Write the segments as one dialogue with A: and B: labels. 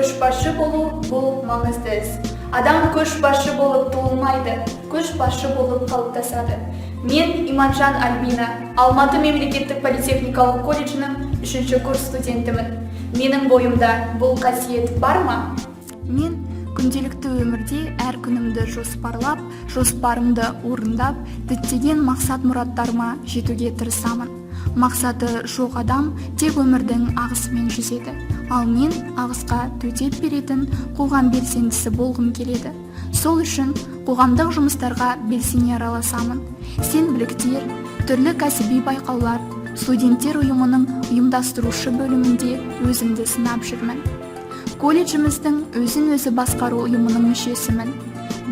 A: көшбасшы болу бұл маңызды іс. Адам көшбасшы болып туылмайды, көшбасшы болып қалыптасады. Мен Иманжан Альбина, Алматы мемлекеттік политехникалық колледжінің 3-ші курс студентімін. Менің бойымда бұл қасиет бар ма?
B: Мен күнделікті өмірде әр күнімді жоспарлап, жоспарымды орындап, діттеген мақсат-мұраттарыма жетуге тырысамын. Мақсаты жоқ адам тек өмірдің ағысымен жүзеді. Ал мен ағысқа төтеп беретін қоғам белсендісі болғым келеді. Сол үшін қоғамдық жұмыстарға белсене араласамын. Сенбіліктер, түрлі кәсіби байқаулар, студенттер ұйымының ұйымдастырушы бөлімінде өзімді сынап жүрмін. Колледжіміздің өзін-өзі басқару ұйымының мүшесімін.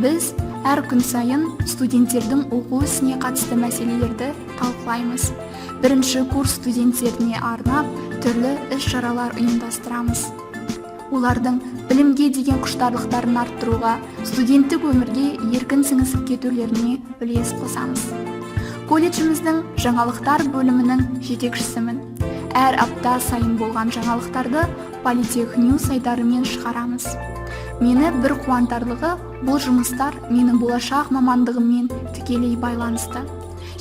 B: Біз әр күн сайын студенттердің оқу ісіне қатысты мәселелерді талқылаймыз. 1-ші курс студенттеріне арнап түрлі іс-шаралар ұйымдастырамыз. Олардың білімге деген құштарлықтарын арттыруға, студенттік өмірге еркін сіңісіп кетулеріне үлес қосамыз. Колледжіміздің жаңалықтар бөлімінің жетекшісімін. Әр апта сайын болған жаңалықтарды Политех Ньюс сайдарымен шығарамыз. Мені бір қуантарлығы, бұл жұмыстар менің болашақ мамандығыммен тікелей байланысты.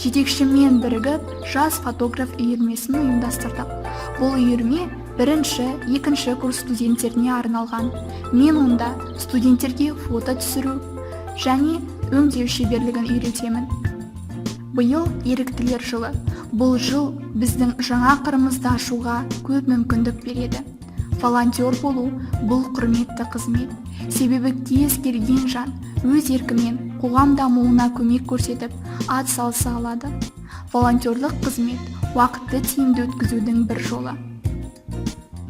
B: Жетекшімен бірігіп, жас фотограф үйірмесін ұйымдастырдық. Бұл үйірме 1-ші, 2-ші курс студенттеріне арналған. Мен онда студенттерге фото түсіру және өңдеу шеберлігін үйретемін. Биыл еріктілер жылы. Бұл жыл біздің жаңа қырымызды ашуға көп мүмкіндік береді. Волонтер болу бұл құрметті қызмет. Себебі кез келген жан өз еркімен қоғам дамуына көмек көрсетіп, ат салса алады. Волонтерлық қызмет уақытты тиімді өткізудің бір жолы.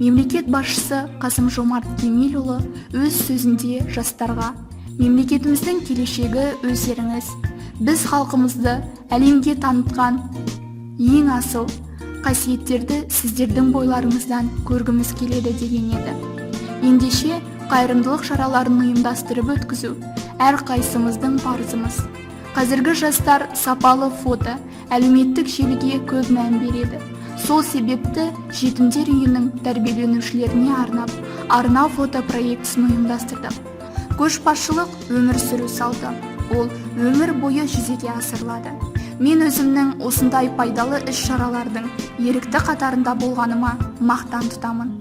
B: Мемлекет басшысы Қасым-Жомарт Кемелұлы өз сөзінде жастарға: мемлекетіміздің келешегі өздеріңіз. Біз халқымызды әлемге танытқан ең асыл қасиеттерді сіздердің бойларыңыздан көргіміз келеді деген еді. Ендеше қайырымдылық шараларын ұйымдастырып өткізу әрқайсымыздың парызымыз. Қазіргі жастар сапалы фото, әлеуметтік желіге көп мән береді. Сол себепті жетімдер үйінің тәрбиеленушілеріне арнау фото проектісін ұйымдастырдық. Көшбасшылық өмір сүру салты. Ол өмір бойы жүзеге асырылады. Мен өзімнің осындай пайдалы іс-шаралардың ерікті қатарында болғаныма мақтан тұтамын.